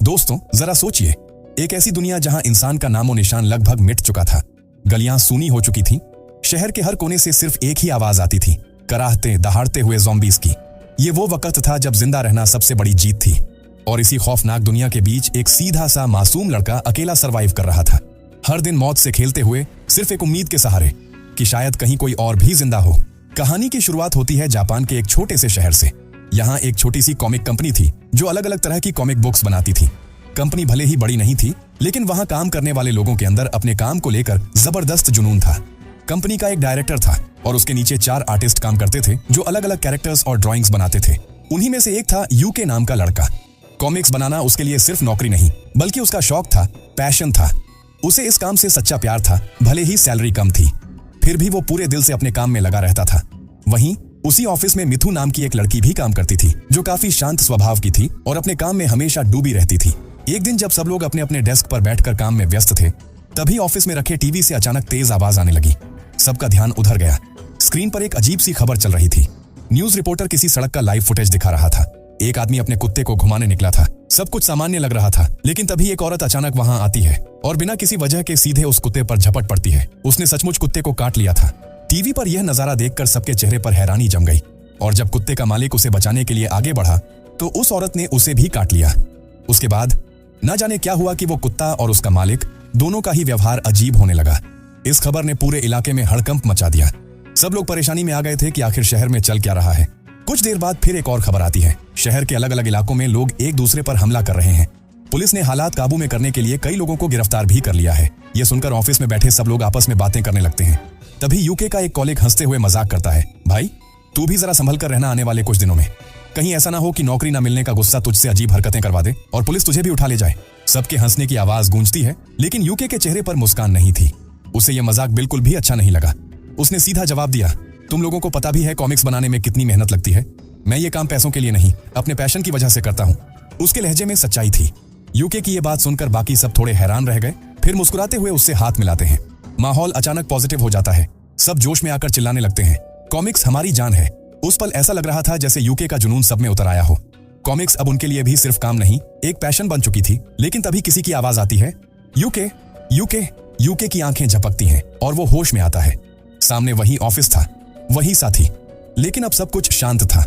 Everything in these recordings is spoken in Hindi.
दोस्तों जरा सोचिए, एक ऐसी दुनिया जहां इंसान का नामो निशान लगभग मिट चुका था। गलियां सूनी हो चुकी थीं, शहर के हर कोने से सिर्फ एक ही आवाज आती थी, कराहते दहाड़ते हुए ज़ॉम्बीज़ की। ये वो वक्त था जब जिंदा रहना सबसे बड़ी जीत थी, और इसी खौफनाक दुनिया के बीच एक सीधा सा मासूम लड़का अकेला सरवाइव कर रहा था, हर दिन मौत से खेलते हुए, सिर्फ एक उम्मीद के सहारे कि शायद कहीं कोई और भी जिंदा हो। कहानी की शुरुआत होती है जापान के एक छोटे से शहर से। यहाँ एक छोटी सी कॉमिक कंपनी थी जो अलग अलग तरह की कॉमिक बुक्स बनाती थी। कंपनी भले ही बड़ी नहीं थी, लेकिन वहां काम करने वाले लोगों के अंदर अपने काम को लेकर जबरदस्त जुनून था। कंपनी का एक डायरेक्टर था और उसके नीचे 4 आर्टिस्ट काम करते थे जो अलग अलग कैरेक्टर्स और ड्राइंग्स बनाते थे। उन्हीं में से एक था यूके नाम का लड़का। कॉमिक्स बनाना उसके लिए सिर्फ नौकरी नहीं, बल्कि उसका शौक था, पैशन था। उसे इस काम से सच्चा प्यार था, भले ही सैलरी कम थी, फिर भी वो पूरे दिल से अपने काम में लगा रहता था। वहीं उसी ऑफिस में मिथु नाम की एक लड़की भी काम करती थी, जो काफी शांत स्वभाव की थी और अपने काम में हमेशा डूबी रहती थी। एक दिन जब सब लोग अपने अपने डेस्क पर बैठकर काम में व्यस्त थे, तभी ऑफिस में रखे टीवी से अचानक तेज आवाज आने लगी। सबका ध्यान उधर गया। स्क्रीन पर एक अजीब सी खबर चल रही थी। न्यूज रिपोर्टर किसी सड़क का लाइव फुटेज दिखा रहा था। एक आदमी अपने कुत्ते को घुमाने निकला था। सब कुछ सामान्य लग रहा था, लेकिन तभी एक औरत अचानक वहां आती है और बिना किसी वजह के सीधे उस कुत्ते पर झपट पड़ती है। उसने सचमुच कुत्ते को काट लिया था। टीवी पर यह नजारा देखकर सबके चेहरे पर हैरानी जम गई, और जब कुत्ते का मालिक उसे बचाने के लिए आगे बढ़ा तो उस औरत ने उसे भी काट लिया। उसके बाद न जाने क्या हुआ कि वो कुत्ता और उसका मालिक दोनों का ही व्यवहार अजीब होने लगा। इस खबर ने पूरे इलाके में हड़कंप मचा दिया। सब लोग परेशानी में आ गए थे कि आखिर शहर में चल क्या रहा है। कुछ देर बाद फिर एक और खबर आती है। शहर के अलग अलग इलाकों में लोग एक दूसरे पर हमला कर रहे हैं। पुलिस ने हालात काबू में करने के लिए कई लोगों को गिरफ्तार भी कर लिया है। यह सुनकर ऑफिस में बैठे सब लोग आपस में बातें करने लगते हैं। तभी यूके का एक कॉलीग हंसते हुए मजाक करता है, भाई तू भी जरा संभल कर रहना आने वाले कुछ दिनों में। कहीं ऐसा ना हो कि नौकरी ना मिलने का गुस्सा तुझसे अजीब हरकतें करवा दे और पुलिस तुझे भी उठा ले जाए। सबके हंसने की आवाज गूंजती है, लेकिन यूके के चेहरे पर मुस्कान नहीं थी। उसे यह मजाक बिल्कुल भी अच्छा नहीं लगा। उसने सीधा जवाब दिया, तुम लोगों को पता भी है कॉमिक्स बनाने में कितनी मेहनत लगती है। मैं ये काम पैसों के लिए नहीं, अपने पैशन की वजह से करता हूँ। उसके लहजे में सच्चाई थी। यूके की ये बात सुनकर बाकी सब थोड़े हैरान रह गए, फिर मुस्कुराते हुए उससे हाथ मिलाते हैं। माहौल अचानक पॉजिटिव हो जाता है। सब जोश में आकर चिल्लाने लगते हैं, कॉमिक्स हमारी जान है। उस पल ऐसा लग रहा था जैसे यूके का जुनून सब में उतर आया हो। कॉमिक्स अब उनके लिए भी सिर्फ काम नहीं, एक पैशन बन चुकी थी। लेकिन तभी किसी की आवाज आती है, यूके यूके। यूके की आंखें झपकती हैं और वो होश में आता है। सामने वही ऑफिस था, वही साथी, लेकिन अब सब कुछ शांत था।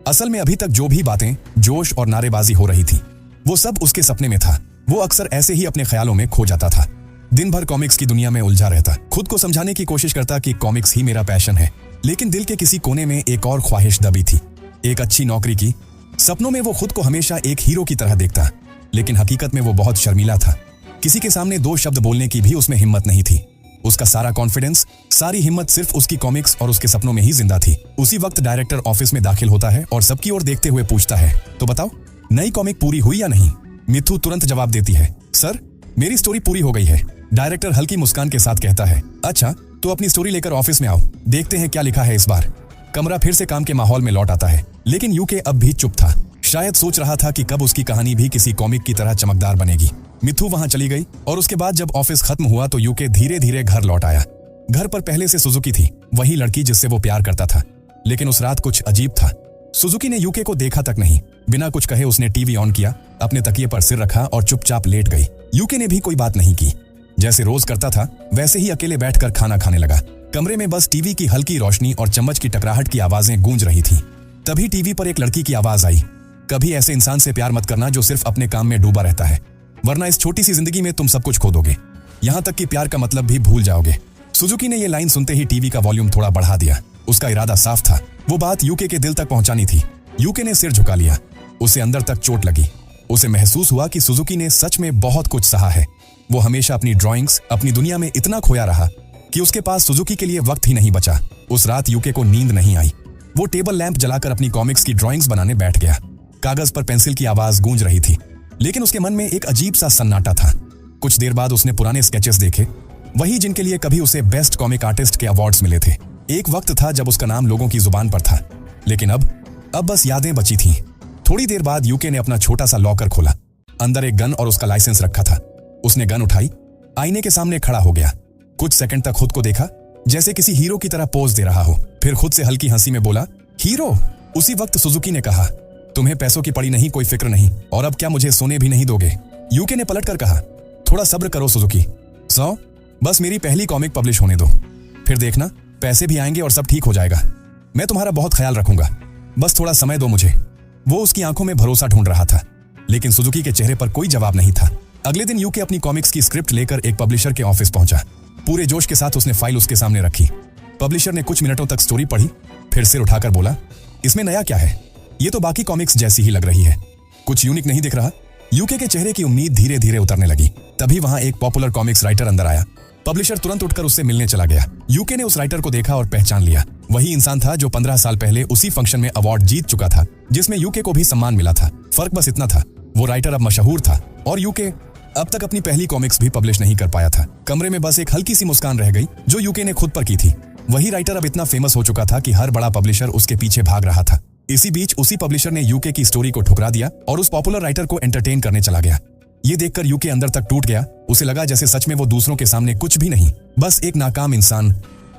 असल में अभी तक जो भी बातें, जोश और नारेबाजी हो रही थी, वो सब उसके सपने में था। वो अक्सर ऐसे ही अपने ख्यालों में खो जाता था। दिन भर कॉमिक्स की दुनिया में उलझा रहता, खुद को समझाने की कोशिश करता कि कॉमिक्स ही मेरा पैशन है। लेकिन दिल के किसी कोने में एक और ख्वाहिश दबी थी, एक अच्छी नौकरी की। सपनों में वो खुद को हमेशा एक हीरो की तरह देखता, लेकिन हकीकत में वो बहुत शर्मीला था। किसी के सामने 2 शब्द बोलने की भी उसमें हिम्मत नहीं थी। उसका सारा कॉन्फिडेंस, सारी हिम्मत सिर्फ उसकी कॉमिक्स और उसके सपनों में ही जिंदा थी। उसी वक्त डायरेक्टर ऑफिस में दाखिल होता है और सबकी ओर देखते हुए पूछता है, तो बताओ नई कॉमिक पूरी हुई या नहीं। मिथु तुरंत जवाब देती है, सर मेरी स्टोरी पूरी हो गई है। डायरेक्टर हल्की मुस्कान के साथ कहता है, अच्छा तो अपनी स्टोरी लेकर ऑफिस में आओ, देखते हैं क्या लिखा है इस बार। कमरा फिर से काम के माहौल में लौट आता है, लेकिन यूके अब भी चुप था। शायद सोच रहा था कि कब उसकी कहानी भी किसी कॉमिक की तरह चमकदार बनेगी। मिथु वहां चली गई और उसके बाद जब ऑफिस खत्म हुआ तो यूके धीरे धीरे घर लौट आया। घर पर पहले से सुजुकी थी, वही लड़की जिससे वो प्यार करता था। लेकिन उस रात कुछ अजीब था। सुजुकी ने यूके को देखा तक नहीं, बिना कुछ कहे उसने टीवी ऑन किया, अपने तकिए पर सिर रखा और चुपचाप लेट गई। यूके ने भी कोई बात नहीं की, जैसे रोज करता था वैसे ही अकेले बैठकर खाना खाने लगा। कमरे में बस टीवी की हल्की रोशनी और चम्मच की टकराहट की आवाजें गूंज रही थीं। तभी टीवी पर एक लड़की की आवाज आई, कभी ऐसे इंसान से प्यार मत करना जो सिर्फ अपने काम में डूबा रहता है, वरना इस छोटी सी जिंदगी में तुम सब कुछ खो दोगे, यहाँ तक कि प्यार का मतलब भी भूल जाओगे। सुजुकी ने ये लाइन सुनते ही टीवी का वॉल्यूम थोड़ा बढ़ा दिया। उसका इरादा साफ था, वो बात यूके के दिल तक पहुंचानी थी। यूके ने सिर झुका लिया, उसे अंदर तक चोट लगी। उसे महसूस हुआ कि सुजुकी ने सच में बहुत कुछ सहा है। वो हमेशा अपनी ड्राइंग्स, अपनी दुनिया में इतना खोया रहा कि उसके पास सुजुकी के लिए वक्त ही नहीं बचा। उस रात यूके को नींद नहीं आई। वो टेबल लैंप जलाकर अपनी कॉमिक्स की ड्राइंग्स बनाने बैठ गया। कागज पर पेंसिल की आवाज गूंज रही थी, लेकिन उसके मन में एक अजीब सा सन्नाटा था। कुछ देर बाद उसने पुराने स्केचेस देखे, वही जिनके लिए कभी उसे बेस्ट कॉमिक आर्टिस्ट के अवार्ड्स मिले थे। एक वक्त था जब उसका नाम लोगों की जुबान पर था, लेकिन अब बस यादें बची थीं। थोड़ी देर बाद यूके ने अपना छोटा सा लॉकर खोला। अंदर एक गन और उसका लाइसेंस रखा था। उसने गन उठाई, आईने के सामने खड़ा हो गया। कुछ सेकंड तक खुद को देखा, जैसे किसी हीरो की तरह पोज दे रहा हो। फिर खुद से हल्की हंसी में बोला, हीरो। उसी वक्त सुजुकी ने कहा, तुम्हें पैसों की पड़ी नहीं, कोई फिक्र नहीं, और अब क्या मुझे सोने भी नहीं दोगे। यूके ने पलट कर कहा, थोड़ा सब्र करो सुजुकी। सो बस मेरी पहली कॉमिक पब्लिश होने दो, फिर देखना पैसे भी आएंगे और सब ठीक हो जाएगा। मैं तुम्हारा बहुत ख्याल रखूंगा, बस थोड़ा समय दो मुझे। वो उसकी आंखों में भरोसा ढूंढ रहा था, लेकिन सुजुकी के चेहरे पर कोई जवाब नहीं था। अगले दिन यूके अपनी कॉमिक्स की स्क्रिप्ट लेकर एक पब्लिशर के ऑफिस पहुंचा। पूरे जोश के साथ उसने फाइल उसके सामने रखी। पब्लिशर ने कुछ मिनटों तक स्टोरी पढ़ी, फिर सिर उठाकर बोला, इसमें नया क्या है? ये तो बाकी कॉमिक्स जैसी ही लग रही है, कुछ यूनिक नहीं दिख रहा। यूके के चेहरे की उम्मीद धीरे धीरे उतरने लगी। तभी वहां एक पॉपुलर कॉमिक्स राइटर अंदर आया। पब्लिशर तुरंत उठकर उससे मिलने चला गया। यूके ने उस राइटर को देखा और पहचान लिया। वही इंसान था जो 15 साल पहले उसी फंक्शन में अवार्ड जीत चुका था, जिसमें यूके को भी सम्मान मिला था। फर्क बस इतना था, वो राइटर अब मशहूर था और यूके अब तक अपनी पहली कॉमिक्स भी पब्लिश नहीं कर पाया था। कमरे में बस एक हल्की सी मुस्कान रह गई जो यूके ने खुद पर की थी। वही राइटर अब इतना फेमस हो चुका था कि हर बड़ा पब्लिशर उसके पीछे भाग रहा था। इसी बीच उसी पब्लिशर ने यूके की स्टोरी को ठुकरा दिया और उस पॉपुलर राइटर को एंटरटेन करने चला गया। ये देखकर यूके अंदर तक टूट गया। उसे लगा जैसे सच में वो दूसरों के सामने कुछ भी नहीं, बस एक नाकाम इंसान,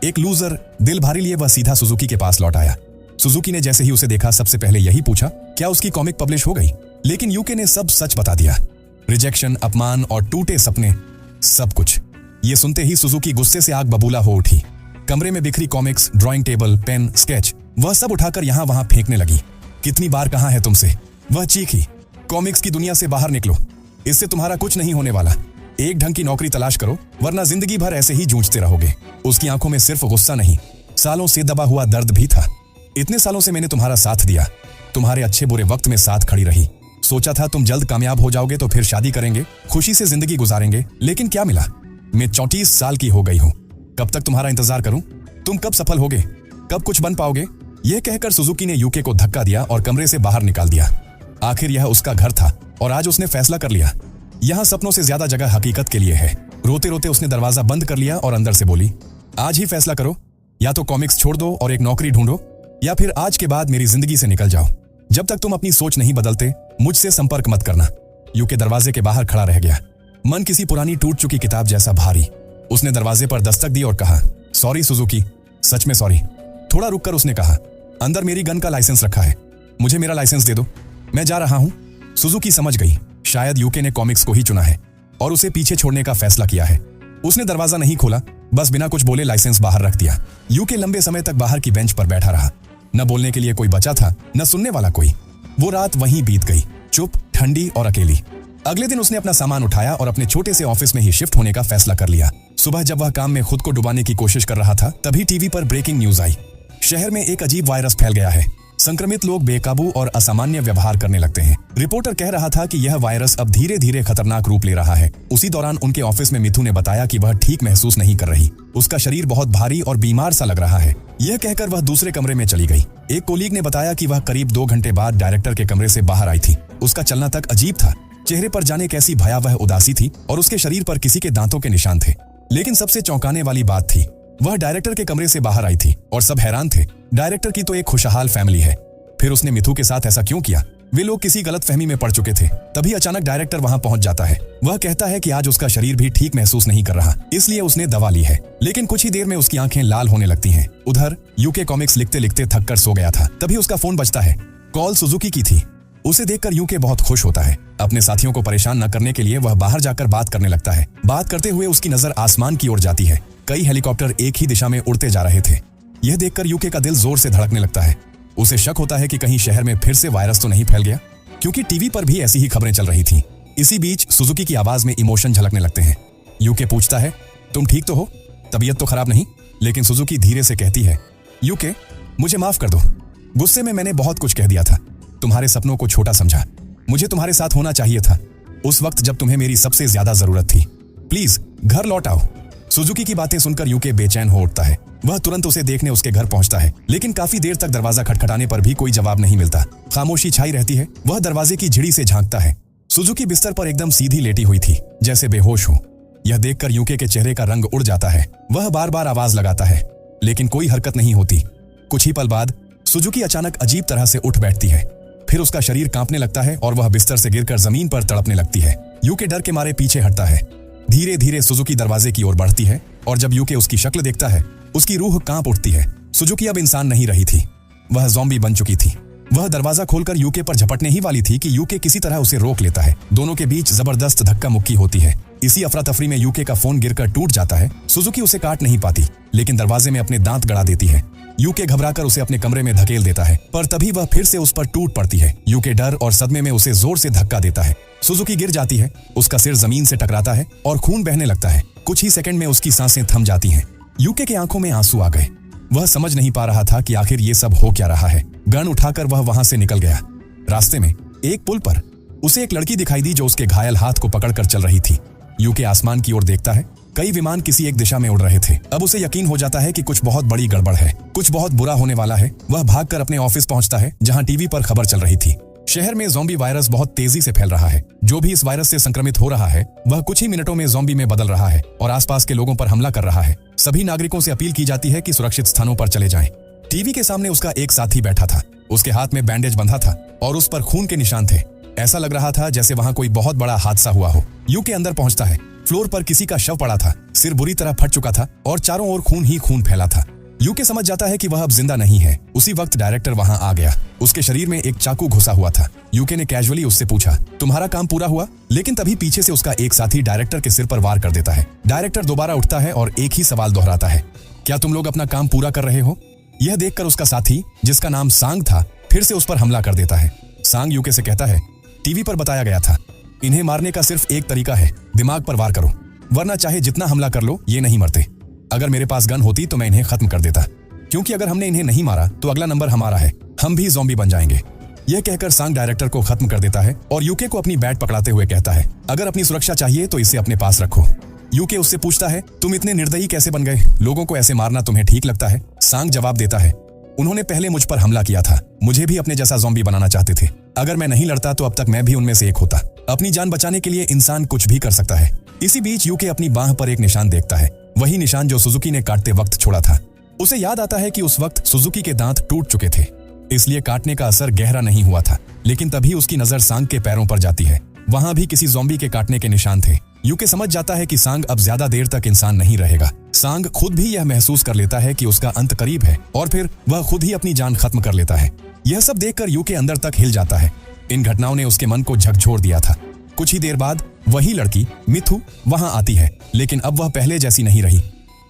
एक लूजर। दिल भारी लिए वह सीधा सुजुकी के पास लौट आया। सुजुकी ने जैसे ही उसे देखा सबसे पहले यही पूछा, क्या उसकी कॉमिक पब्लिश हो गई? लेकिन यूके ने सब सच बता दिया। रिजेक्शन, अपमान और टूटे सपने, सब कुछ। ये सुनते ही सुजुकी गुस्से से आग बबूला हो उठी। कमरे में बिखरी comics, drawing table, pen, sketch, वह सब उठाकर यहां वहां फेंकने लगी। कितनी बार कहा है तुमसे? वह चीखी, कॉमिक्स की दुनिया से बाहर निकलो, इससे तुम्हारा कुछ नहीं होने वाला। एक ढंग की नौकरी तलाश करो, वरना जिंदगी भर ऐसे ही जूझते रहोगे। उसकी आंखों में सिर्फ गुस्सा नहीं, सालों से दबा हुआ दर्द भी था। इतने सालों से मैंने तुम्हारा साथ दिया, तुम्हारे अच्छे बुरे वक्त में साथ खड़ी रही। सोचा था तुम जल्द कामयाब हो जाओगे तो फिर शादी करेंगे, खुशी से जिंदगी गुजारेंगे, लेकिन क्या मिला? मैं 34 साल की हो गई हूं। कब तक तुम्हारा इंतजार करूं? तुम कब सफल होगे? कब कुछ बन पाओगे? यह कहकर सुजुकी ने यूके को धक्का दिया और कमरे से बाहर निकाल दिया। आखिर यह उसका घर था और आज उसने फैसला कर लिया, यहां सपनों से ज्यादा जगह हकीकत के लिए है। रोते रोते उसने दरवाजा बंद कर लिया और अंदर से बोली, आज ही फैसला करो, या तो कॉमिक्स छोड़ दो और एक नौकरी ढूंढो, या फिर आज के बाद मेरी जिंदगी से निकल जाओ। जब तक तुम अपनी सोच नहीं बदलते मुझसे संपर्क मत करना। यूके दरवाजे के बाहर खड़ा रह गया, मन किसी पुरानी टूट चुकी किताब जैसा भारी। उसने दरवाजे पर दस्तक दी और कहा, सॉरी सुजुकी, सच में सॉरी। थोड़ा रुककर उसने कहा, अंदर मेरी गन का लाइसेंस रखा है, मुझे मेरा लाइसेंस दे दो, मैं जा रहा हूं। सुजुकी समझ गई, शायद यूके ने कॉमिक्स को ही चुना है और उसे पीछे छोड़ने का फैसला किया है। उसने दरवाजा नहीं खोला, बस बिना कुछ बोले लाइसेंस बाहर रख दिया। यूके लंबे समय तक बाहर की बेंच पर बैठा रहा। न बोलने के लिए कोई बचा था, न सुनने वाला कोई। वो रात वहीं बीत गई, चुप, ठंडी और अकेली। अगले दिन उसने अपना सामान उठाया और अपने छोटे से ऑफिस में ही शिफ्ट होने का फैसला कर लिया। सुबह जब वह काम में खुद को डुबाने की कोशिश कर रहा था, तभी टीवी पर ब्रेकिंग न्यूज आई। शहर में एक अजीब वायरस फैल गया है। संक्रमित लोग बेकाबू और असामान्य व्यवहार करने लगते हैं। रिपोर्टर कह रहा था कि यह वायरस अब धीरे धीरे खतरनाक रूप ले रहा है। उसी दौरान उनके ऑफिस में मिथु ने बताया कि वह ठीक महसूस नहीं कर रही। उसका शरीर बहुत भारी और बीमार सा लग रहा है। यह कहकर वह दूसरे कमरे में चली गई। एक कोलीग ने बताया कि वह करीब 2 घंटे बाद डायरेक्टर के कमरे से बाहर आई थी। उसका चलना तक अजीब था, चेहरे पर जाने कैसी भयावह उदासी थी और उसके शरीर पर किसी के दांतों के निशान थे। लेकिन सबसे चौंकाने वाली बात थी, वह डायरेक्टर के कमरे से बाहर आई थी और सब हैरान थे। डायरेक्टर की तो एक खुशहाल फैमिली है, फिर उसने मिथु के साथ ऐसा क्यों किया? वे लोग किसी गलतफहमी में पड़ चुके थे। तभी अचानक डायरेक्टर वहां पहुंच जाता है। वह कहता है कि आज उसका शरीर भी ठीक महसूस नहीं कर रहा, इसलिए उसने दवा ली है। लेकिन कुछ ही देर में उसकी आंखें लाल होने लगती हैं। उधर यूके कॉमिक्स लिखते लिखते थककर सो गया था। तभी उसका फोन बजता है। कॉल सुजुकी की थी। उसे देखकर यूके बहुत खुश होता है। अपने साथियों को परेशान न करने के लिए वह बाहर जाकर बात करने लगता है। बात करते हुए उसकी नजर आसमान की ओर जाती है। कई हेलीकॉप्टर एक ही दिशा में उड़ते जा रहे थे। यह देखकर यूके का दिल जोर से धड़कने लगता है। उसे शक होता है कि कहीं शहर में फिर से वायरस तो नहीं फैल गया, क्योंकि टीवी पर भी ऐसी ही खबरें चल रही थीं। इसी बीच सुजुकी की आवाज में इमोशन झलकने लगते हैं। यूके पूछता है, तुम ठीक तो हो? तबीयत तो खराब नहीं? लेकिन सुजुकी धीरे से कहती है, यूके मुझे माफ कर दो, गुस्से में मैंने बहुत कुछ कह दिया था। तुम्हारे सपनों को छोटा समझा। मुझे तुम्हारे साथ होना चाहिए था उस वक्त जब तुम्हें मेरी सबसे ज्यादा जरूरत थी। प्लीज घर लौट आओ। सुजुकी की बातें सुनकर यूके बेचैन हो उठता है। वह तुरंत उसे देखने उसके घर पहुंचता है, लेकिन काफी देर तक दरवाजा खटखटाने पर भी कोई जवाब नहीं मिलता। खामोशी छाई रहती है। वह दरवाजे की झिड़ी से झांकता है। सुजुकी बिस्तर पर एकदम सीधी लेटी हुई थी, जैसे बेहोश हो। यह देखकर यूके के चेहरे का रंग उड़ जाता है। वह बार बार आवाज लगाता है, लेकिन कोई हरकत नहीं होती। कुछ ही पल बाद सुजुकी अचानक अजीब तरह से उठ बैठती है। फिर उसका शरीर कांपने लगता है और वह बिस्तर से गिरकर जमीन पर तड़पने लगती है। यूके डर के मारे पीछे हटता है। धीरे धीरे सुजुकी दरवाजे की ओर बढ़ती है और जब यूके उसकी शक्ल देखता है, उसकी रूह कांप उठती है। सुजुकी अब इंसान नहीं रही थी, वह ज़ॉम्बी बन चुकी थी। वह दरवाजा खोलकर यूके पर झपटने ही वाली थी कि यूके किसी तरह उसे रोक लेता है। दोनों के बीच जबरदस्त धक्का मुक्की होती है। इसी अफरा तफरी में यूके का फोन गिरकर टूट जाता है। सुजुकी उसे काट नहीं पाती, लेकिन दरवाजे में अपने दांत गड़ा देती है। यूके घबराकर उसे अपने कमरे में धकेल देता है, पर तभी वह फिर से उस पर टूट पड़ती है। यूके डर और सदमे में उसे जोर से धक्का देता है। सुजुकी गिर जाती है, उसका सिर जमीन से टकराता है और खून बहने लगता है। कुछ ही सेकंड में उसकी सांसें थम जाती हैं। यूके के आंखों में आंसू आ गए। वह समझ नहीं पा रहा था कि आखिर ये सब हो क्या रहा है। गन उठाकर वह वहां से निकल गया। रास्ते में एक पुल पर उसे एक लड़की दिखाई दी जो उसके घायल हाथ को पकड़कर चल रही थी। यूके आसमान की ओर देखता है। कई विमान किसी एक दिशा में उड़ रहे थे। अब उसे यकीन हो जाता है कि कुछ बहुत बड़ी गड़बड़ है, कुछ बहुत बुरा होने वाला है। वह भागकर अपने ऑफिस पहुंचता है, जहां टीवी पर खबर चल रही थी। शहर में ज़ॉम्बी वायरस बहुत तेजी से फैल रहा है। जो भी इस वायरस से संक्रमित हो रहा है, वह कुछ ही मिनटों में ज़ॉम्बी में बदल रहा है और आसपास के लोगों पर हमला कर रहा है। सभी नागरिकों से अपील की जाती है कि सुरक्षित स्थानों पर चले जाएं। टीवी के सामने उसका एक साथी बैठा था। उसके हाथ में बैंडेज बंधा था और उस पर खून के निशान थे। ऐसा लग रहा था जैसे वहां कोई बहुत बड़ा हादसा हुआ हो। यूके अंदर पहुंचता है। फ्लोर पर किसी का शव पड़ा था। सिर बुरी तरह फट चुका था और चारों ओर खून ही खून फैला था। यूके समझ जाता है कि वह अब जिंदा नहीं है। उसी वक्त डायरेक्टर वहां आ गया। उसके शरीर में एक चाकू घुसा हुआ था। यूके ने कैजुअली उससे पूछा, तुम्हारा काम पूरा हुआ? लेकिन तभी पीछे से उसका एक साथी डायरेक्टर के सिर पर वार कर देता है। डायरेक्टर दोबारा उठता है और एक ही सवाल दोहराता है, क्या तुम लोग अपना काम पूरा कर रहे हो? यह देखकर उसका साथी, जिसका नाम सांग था, फिर से उस पर हमला कर देता है। सांग यूके से कहता है, टीवी पर बताया गया था, इन्हें मारने का सिर्फ एक तरीका है, दिमाग पर वार करो, वरना चाहे जितना हमला कर लो ये नहीं मरते। अगर मेरे पास गन होती तो मैं इन्हें खत्म कर देता, क्योंकि अगर हमने इन्हें नहीं मारा तो अगला नंबर हमारा है, हम भी ज़ॉम्बी बन जाएंगे। यह कहकर सांग डायरेक्टर को खत्म कर देता है और यूके को अपनी बैट पकड़ाते हुए कहता है, अगर अपनी सुरक्षा चाहिए तो इसे अपने पास रखो। यूके उससे पूछता है, तुम इतने निर्दयी कैसे बन गए? लोगों को ऐसे मारना तुम्हें ठीक लगता है? सांग जवाब देता है, उन्होंने पहले मुझ पर हमला किया था, मुझे भी अपने जैसा ज़ॉम्बी बनाना चाहते थे। अगर मैं नहीं लड़ता तो अब तक मैं भी उनमें से एक होता। अपनी जान बचाने के लिए इंसान कुछ भी कर सकता है। इसी बीच यूके अपनी बांह पर एक निशान देखता है, वही निशान जो सुजुकी ने काटते वक्त छोड़ा था। उसे याद आता है कि उस वक्त सुजुकी के दांत टूट चुके थे, इसलिए काटने का असर गहरा नहीं हुआ था। लेकिन तभी उसकी नजर सांग के पैरों पर जाती है। वहां भी किसी ज़ॉम्बी के काटने के निशान थे। यूके समझ जाता है कि सांग अब ज्यादा देर तक इंसान नहीं रहेगा। सांग खुद भी यह महसूस कर लेता है कि उसका अंत करीब है और फिर वह खुद ही अपनी जान खत्म कर लेता है। यह सब देखकर यूके अंदर तक हिल जाता है। इन घटनाओं ने उसके मन को झकझोर दिया था। कुछ ही देर बाद वही लड़की मिथु वहां आती है, लेकिन अब वह पहले जैसी नहीं रही।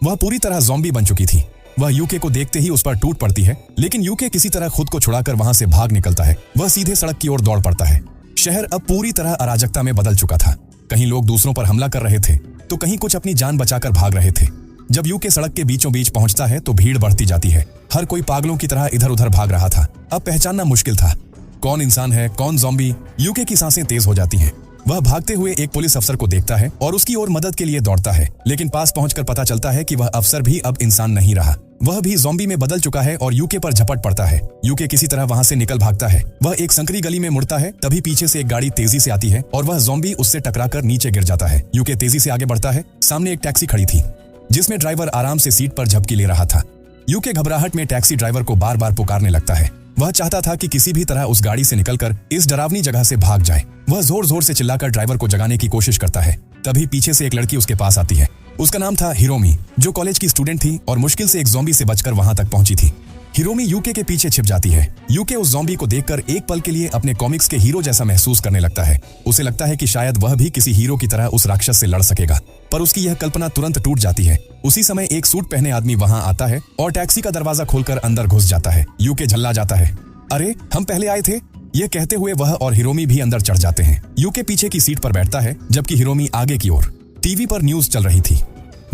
वह पूरी तरह ज़ॉम्बी बन चुकी थी। वह यूके को देखते ही उस पर टूट पड़ती है, लेकिन यूके किसी तरह खुद को छुड़ाकर वहां से भाग निकलता है। वह सीधे सड़क की ओर दौड़ पड़ता है। शहर अब पूरी तरह अराजकता में बदल चुका था। कहीं लोग दूसरों पर हमला कर रहे थे तो कहीं कुछ अपनी जान बचाकर भाग रहे थे। जब यूके सड़क के बीचों बीच पहुंचता है तो भीड़ बढ़ती जाती है। हर कोई पागलों की तरह इधर उधर भाग रहा था। अब पहचानना मुश्किल था, कौन इंसान है कौन ज़ॉम्बी। यूके की सांसें तेज हो जाती हैं। वह भागते हुए एक पुलिस अफसर को देखता है और उसकी ओर मदद के लिए दौड़ता है, लेकिन पास पहुंचकर पता चलता है कि वह अफसर भी अब इंसान नहीं रहा। वह भी ज़ॉम्बी में बदल चुका है और यूके पर झपट पड़ता है। यूके किसी तरह वहां से निकल भागता है। वह एक संकरी गली में मुड़ता है, तभी पीछे से एक गाड़ी तेजी से आती है और वह ज़ॉम्बी उससे टकराकर नीचे गिर जाता है। यूके तेजी से आगे बढ़ता है। सामने एक टैक्सी खड़ी थी, जिसमें ड्राइवर आराम से सीट पर झपकी ले रहा था। यूके घबराहट में टैक्सी ड्राइवर को बार बार पुकारने लगता है। वह चाहता था कि किसी भी तरह उस गाड़ी से निकलकर इस डरावनी जगह से भाग जाए। वह जोर जोर से चिल्लाकर ड्राइवर को जगाने की कोशिश करता है। तभी पीछे से एक लड़की उसके पास आती है। उसका नाम था हिरोमी, जो कॉलेज की स्टूडेंट थी और मुश्किल से एक ज़ॉम्बी से बचकर वहां तक पहुंची थी। हिरोमी यूके के पीछे छिप जाती है। यूके उस ज़ॉम्बी को देखकर एक पल के लिए अपने कॉमिक्स के हीरो जैसा महसूस करने लगता है। उसे लगता है कि शायद वह भी किसी हीरो की तरह उस राक्षस से लड़ सकेगा, पर उसकी यह कल्पना तुरंत टूट जाती है। उसी समय एक सूट पहने आदमी वहां आता है और टैक्सी का दरवाजा खोलकर अंदर घुस जाता है। यूके झल्ला जाता है, अरे हम पहले आए थे। यह कहते हुए वह और हिरोमी भी अंदर चढ़ जाते हैं। यूके पीछे की सीट पर बैठता है, जबकि हिरोमी आगे की ओर। टीवी पर न्यूज चल रही थी।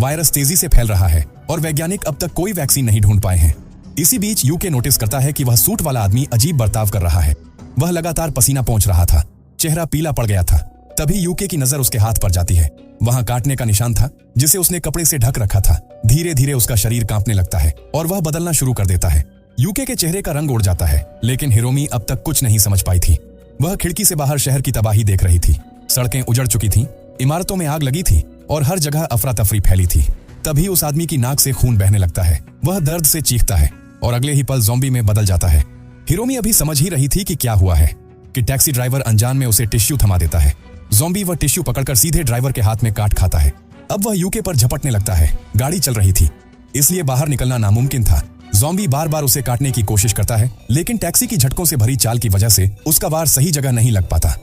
वायरस तेजी से फैल रहा है और वैज्ञानिक अब तक कोई वैक्सीन नहीं ढूंढ पाए हैं। इसी बीच यूके नोटिस करता है कि वह सूट वाला आदमी अजीब बर्ताव कर रहा है। वह लगातार पसीना पोंछ रहा था, चेहरा पीला पड़ गया था। तभी यूके की नजर उसके हाथ पर जाती है। वहां काटने का निशान था, जिसे उसने कपड़े से ढक रखा था। धीरे धीरे उसका शरीर कांपने लगता है और वह बदलना शुरू कर देता है। यूके के चेहरे का रंग उड़ जाता है, लेकिन हिरोमी अब तक कुछ नहीं समझ पाई थी। वह खिड़की से बाहर शहर की तबाही देख रही थी। सड़कें उजड़ चुकी थीं, इमारतों में आग लगी थी और हर जगह अफरा तफरी फैली थी। तभी उस आदमी की नाक से खून बहने लगता है। वह दर्द से चीखता है और अगले ही पल ज़ॉम्बी में बदल जाता है। हिरोमी अभी समझ ही रही थी कि क्या हुआ है कि टैक्सी ड्राइवर अनजान में उसे टिश्यू थमा देता है। ज़ॉम्बी वह टिश्यू पकड़कर सीधे ड्राइवर के हाथ में काट खाता है। अब वह यूके पर झपटने लगता है। गाड़ी चल रही थी, इसलिए बाहर निकलना नामुमकिन था। ज़ॉम्बी बार बार उसे काटने की कोशिश करता है, लेकिन टैक्सी की झटकों से भरी चाल की वजह से उसका वार सही जगह नहीं लग पाता।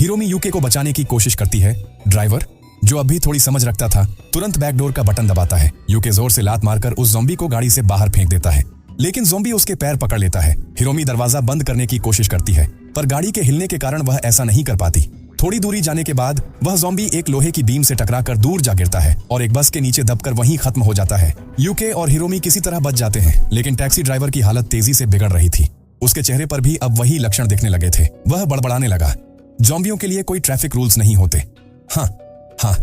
हिरोमी यूके को बचाने की कोशिश करती है। ड्राइवर, जो अब भी थोड़ी समझ रखता था, तुरंत बैकडोर का बटन दबाता है। यूके जोर से लात मारकर उस ज़ॉम्बी को गाड़ी से बाहर फेंक देता है, लेकिन ज़ॉम्बी उसके पैर पकड़ लेता है। हिरोमी दरवाजा बंद करने की कोशिश करती है, पर गाड़ी के हिलने के कारण वह ऐसा नहीं कर पाती। थोड़ी दूरी जाने के बाद वह ज़ॉम्बी एक लोहे की बीम से टकराकर दूर जा गिरता है और एक बस के नीचे दबकर वहीं खत्म हो जाता है। यूके और हिरोमी किसी तरह बच जाते हैं, लेकिन टैक्सी ड्राइवर की हालत तेजी से बिगड़ रही थी। उसके चेहरे पर भी अब वही लक्षण दिखने लगे थे। वह बड़बड़ाने लगा, ज़ॉम्बियों के लिए कोई ट्रैफिक रूल्स नहीं होते। हाँ,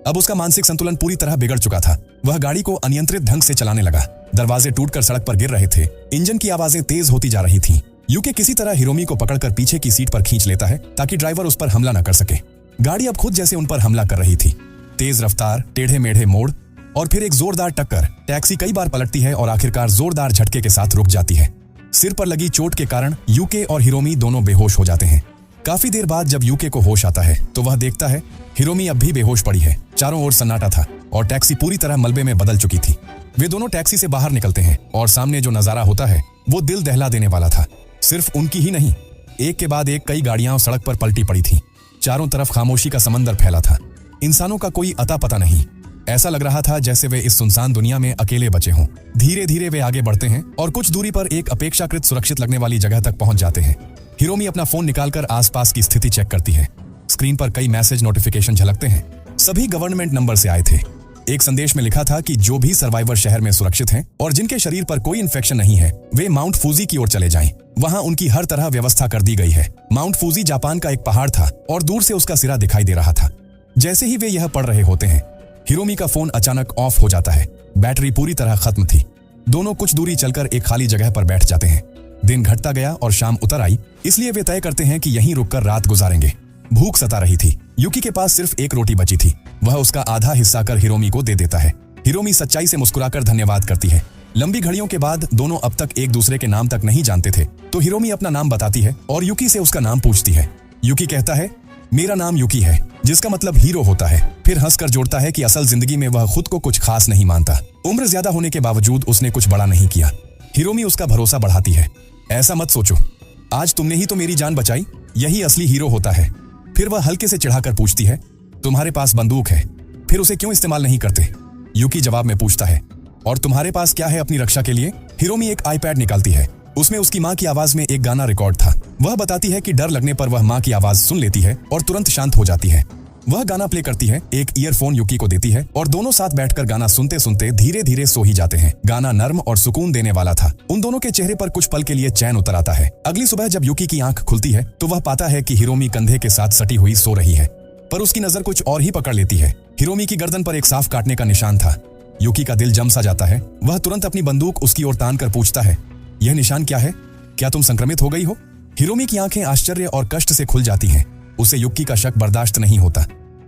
अब उसका मानसिक संतुलन पूरी तरह बिगड़ चुका था। वह गाड़ी को अनियंत्रित ढंग से चलाने लगा। दरवाजे टूटकर सड़क पर गिर रहे थे। इंजन की आवाजें तेज होती जा रही थीं। यूके किसी तरह हिरोमी को पकड़कर पीछे की सीट पर खींच लेता है ताकि ड्राइवर उस पर हमला न कर सके। गाड़ी अब खुद जैसे उन पर हमला कर रही थी। तेज रफ्तार, टेढ़े मेढ़े मोड़ और फिर एक जोरदार टक्कर। टैक्सी कई बार पलटती है और आखिरकार जोरदार झटके के साथ रुक जाती है। सिर पर लगी चोट के कारण यूके और हिरोमी दोनों बेहोश हो जाते हैं। काफी देर बाद जब यूके को होश आता है तो वह देखता है हिरोमी अब भी बेहोश पड़ी है। चारों ओर सन्नाटा था और टैक्सी पूरी तरह मलबे में बदल चुकी थी। वे दोनों टैक्सी से बाहर निकलते हैं और सामने जो नजारा होता है वो दिल दहला देने वाला था। सिर्फ उनकी ही नहीं, एक के बाद एक कई गाड़ियां सड़क पर पलटी पड़ी थीं। चारों तरफ खामोशी का समंदर फैला था। इंसानों का कोई अता पता नहीं। ऐसा लग रहा था जैसे वे इस सुनसान दुनिया में अकेले बचे हों। धीरे धीरे वे आगे बढ़ते हैं और कुछ दूरी पर एक अपेक्षाकृत सुरक्षित लगने वाली जगह तक पहुंच जाते हैं। हिरोमी अपना फोन निकालकर आसपास की स्थिति चेक करती है। स्क्रीन पर कई मैसेज नोटिफिकेशन झलकते हैं। सभी गवर्नमेंट नंबर से आए थे। एक संदेश में लिखा था कि जो भी सर्वाइवर शहर में सुरक्षित हैं और जिनके शरीर पर कोई इन्फेक्शन नहीं है, वे माउंट फूजी की ओर चले जाएं। वहां उनकी हर तरह व्यवस्था कर दी गई है। माउंट फूजी जापान का एक पहाड़ था और दूर से उसका सिरा दिखाई दे रहा था। जैसे ही वे यह पढ़ रहे होते हैं, हिरोमी का फोन अचानक ऑफ हो जाता है। बैटरी पूरी तरह खत्म थी। दोनों कुछ दूरी चलकर एक खाली जगह पर बैठ जाते हैं। दिन घटता गया और शाम उतर आई, इसलिए वे तय करते हैं कि यहीं रुककर रात गुजारेंगे। भूख सता रही थी। यूकी के पास सिर्फ एक रोटी बची थी। वह उसका आधा हिस्सा कर हिरोमी को दे देता है। हिरोमी सच्चाई से मुस्कुराकर धन्यवाद करती है। लंबी घड़ियों के बाद दोनों अब तक एक दूसरे के नाम तक नहीं जानते थे, तो हिरोमी अपना नाम बताती है और यूकी से उसका नाम पूछती है। यूकी कहता है, मेरा नाम यूकी है, जिसका मतलब हीरो होता है। फिर हंसकर जोड़ता है कि असल जिंदगी में वह खुद को कुछ खास नहीं मानता। उम्र ज्यादा होने के बावजूद उसने कुछ बड़ा नहीं किया। हिरोमी उसका भरोसा बढ़ाती है। ऐसा मत सोचो, आज तुमने ही तो मेरी जान बचाई, यही असली हीरो होता है। फिर वह हल्के से चिढ़ाकर पूछती है, तुम्हारे पास बंदूक है, फिर उसे क्यों इस्तेमाल नहीं करते? यूकी जवाब में पूछता है, और तुम्हारे पास क्या है अपनी रक्षा के लिए? हिरोमी एक आईपैड निकालती है। उसमें उसकी माँ की आवाज में एक गाना रिकॉर्ड था। वह बताती है कि डर लगने पर वह माँ की आवाज सुन लेती है और तुरंत शांत हो जाती है। वह गाना प्ले करती है, एक ईयरफोन यूकी को देती है और दोनों साथ बैठकर गाना सुनते सुनते धीरे धीरे सो ही जाते हैं। गाना नर्म और सुकून देने वाला था। उन दोनों के चेहरे पर कुछ पल के लिए चैन उतर आता है। अगली सुबह जब यूकी की आंख खुलती है तो वह पाता है कि हिरोमी कंधे के साथ सटी हुई सो रही है, पर उसकी नजर कुछ और ही पकड़ लेती है। हिरोमी की गर्दन पर एक साफ काटने का निशान था। यूकी का दिल जम सा जाता है। वह तुरंत अपनी बंदूक उसकी ओर तान कर पूछता है, यह निशान क्या है? क्या तुम संक्रमित हो गई हो? हिरोमी की आंखें आश्चर्य और कष्ट से खुल जाती हैं। उसे यूकी का शक बर्दाश्त नहीं होता।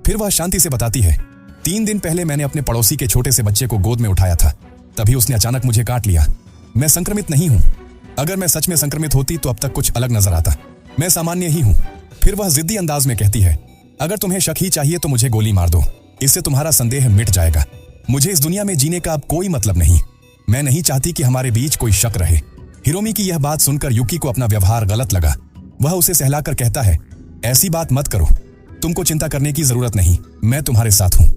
फिर वह शांति से बताती है, 3 दिन पहले मैंने अपने पड़ोसी के छोटे से बच्चे को गोद में उठाया था, तभी उसने अचानक मुझे काट लिया। मैं संक्रमित नहीं हूँ। अगर मैं सच में संक्रमित होती तो अब तक कुछ अलग नजर आता। मैं सामान्य ही हूँ। फिर वह जिद्दी अंदाज में कहती है, अगर तुम्हें शक ही चाहिए तो मुझे गोली मार दो, इससे तुम्हारा संदेह मिट जाएगा। मुझे इस दुनिया में जीने का अब कोई मतलब नहीं। मैं नहीं चाहती कि हमारे बीच कोई शक रहे। हिरोमी की यह बात सुनकर यूकी को अपना व्यवहार गलत लगा। वह उसे सहलाकर कहता है, ऐसी बात मत करो, तुमको चिंता करने की जरूरत नहीं, मैं तुम्हारे साथ हूँ।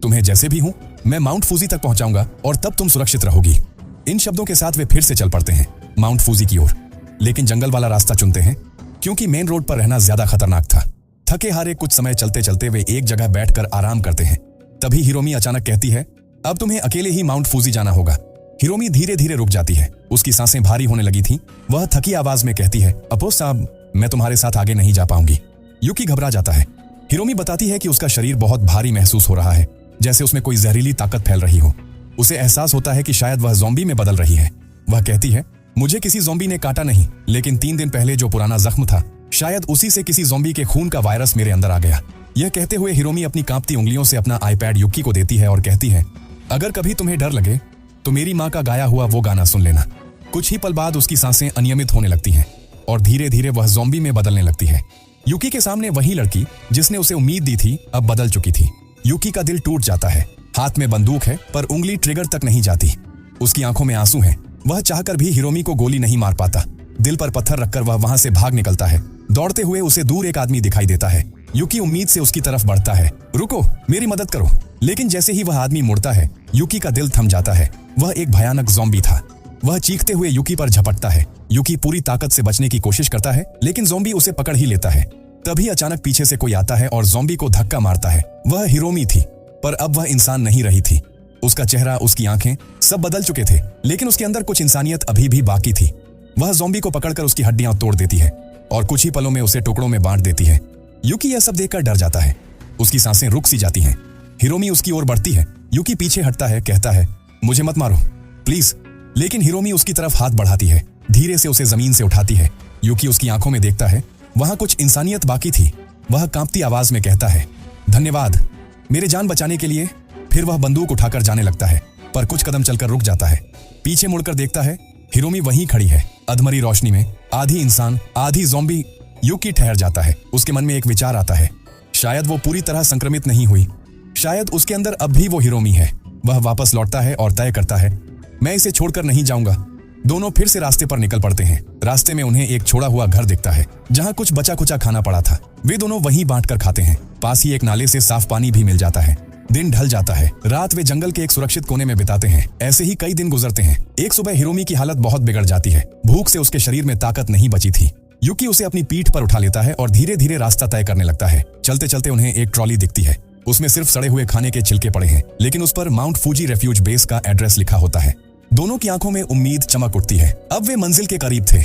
तुम्हें जैसे भी हूँ मैं माउंट फूजी तक पहुंचाऊंगा और तब तुम सुरक्षित रहोगी। इन शब्दों के साथ वे फिर से चल पड़ते हैं माउंट फूजी की ओर, लेकिन जंगल वाला रास्ता चुनते हैं क्योंकि मेन रोड पर रहना ज्यादा खतरनाक था। थके हारे कुछ समय चलते चलते वे एक जगह बैठकर आराम करते हैं। तभी हिरोमी अचानक कहती है, अब तुम्हें अकेले ही माउंट फूजी जाना होगा। हिरोमी धीरे धीरे रुक जाती है। उसकी सांसें भारी होने लगी थीं। वह थकी आवाज में कहती है, अपोज साहब, मैं तुम्हारे साथ आगे नहीं जा पाऊंगी। यूकी घबरा जाता है। हिरोमी बताती है कि उसका शरीर बहुत भारी महसूस हो रहा है, जैसे उसमें कोई जहरीली ताकत फैल रही हो। उसे एहसास होता है कि शायद वह ज़ॉम्बी में बदल रही है। वह कहती है, मुझे किसी ज़ॉम्बी ने काटा नहीं, लेकिन 3 दिन पहले जो पुराना जख्म था, शायद उसी से किसी ज़ॉम्बी के खून का वायरस मेरे अंदर आ गया। यह कहते हुए हिरोमी अपनी कांपती उंगलियों से अपना आईपैड यूकी को देती है और कहती है, अगर कभी तुम्हें डर लगे तो मेरी माँ का गाया हुआ वो गाना सुन लेना। कुछ ही पल बाद उसकी सांसें अनियमित होने लगती हैं और धीरे धीरे वह ज़ॉम्बी में बदलने लगती है। यूकी के सामने वही लड़की जिसने उसे उम्मीद दी थी अब बदल चुकी थी। यूकी का दिल टूट जाता है। हाथ में बंदूक है पर उंगली ट्रिगर तक नहीं जाती। उसकी आंखों में आंसू हैं। वह चाहकर भी हिरोमी को गोली नहीं मार पाता। दिल पर पत्थर रखकर वह वहां से भाग निकलता है। दौड़ते हुए उसे दूर एक आदमी दिखाई देता है। यूकी उम्मीद से उसकी तरफ बढ़ता है। रुको, मेरी मदद करो। लेकिन जैसे ही वह आदमी मुड़ता है, यूकी का दिल थम जाता है। वह एक भयानक ज़ॉम्बी था। वह चीखते हुए यूकी पर झपटता है। यूकी पूरी ताकत से बचने की कोशिश करता है, लेकिन ज़ॉम्बी उसे पकड़ ही लेता है। तभी अचानक पीछे से कोई आता है और ज़ॉम्बी को धक्का मारता है। वह हिरोमी थी, पर अब वह इंसान नहीं रही थी। उसका चेहरा, उसकी आंखें सब बदल चुके थे, लेकिन उसके अंदर कुछ इंसानियत अभी भी बाकी थी। वह ज़ॉम्बी को पकड़कर उसकी हड्डियां तोड़ देती है और कुछ ही पलों में उसे टुकड़ों में बांट देती है। यूकी यह सब देखकर डर जाता है। उसकी सांसें रुक सी जाती हैं। हिरोमी उसकी ओर बढ़ती है। यूकी पीछे हटता है, कहता है, मुझे मत मारो प्लीज। लेकिन हिरोमी उसकी तरफ हाथ बढ़ाती है, धीरे से उसे जमीन से उठाती है। यूकी उसकी आंखों में देखता है, वहां कुछ इंसानियत बाकी थी। वह कांपती आवाज में कहता है, धन्यवाद मेरे जान बचाने के लिए। फिर वह बंदूक उठाकर जाने लगता है, पर कुछ कदम चलकर रुक जाता है। पीछे मुड़कर देखता है, हिरोमी वहीं खड़ी है, अधमरी रोशनी में, आधी इंसान आधी ज़ॉम्बी। यूकी ठहर जाता है। उसके मन में एक विचार आता है, शायद वो पूरी तरह संक्रमित नहीं हुई, शायद उसके अंदर अब भी वो हिरोमी है। वह वापस लौटता है और तय करता है, मैं इसे छोड़कर नहीं जाऊंगा। दोनों फिर से रास्ते पर निकल पड़ते हैं। रास्ते में उन्हें एक छोड़ा हुआ घर दिखता है, जहां कुछ बचा कुचा खाना पड़ा था। वे दोनों वहीं बांटकर खाते हैं। पास ही एक नाले से साफ पानी भी मिल जाता है। दिन ढल जाता है। रात वे जंगल के एक सुरक्षित कोने में बिताते हैं। ऐसे ही कई दिन गुजरते हैं। एक सुबह हिरोमी की हालत बहुत बिगड़ जाती है। भूख से उसके शरीर में ताकत नहीं बची थी। यूकी उसे अपनी पीठ पर उठा लेता है और धीरे धीरे रास्ता तय करने लगता है। चलते चलते उन्हें एक ट्रॉली दिखती है। उसमें सिर्फ सड़े हुए खाने के छिलके पड़े हैं, लेकिन उस पर माउंट फूजी रेफ्यूज बेस का एड्रेस लिखा होता है। दोनों की आंखों में उम्मीद चमक उठती है। अब वे मंजिल के करीब थे।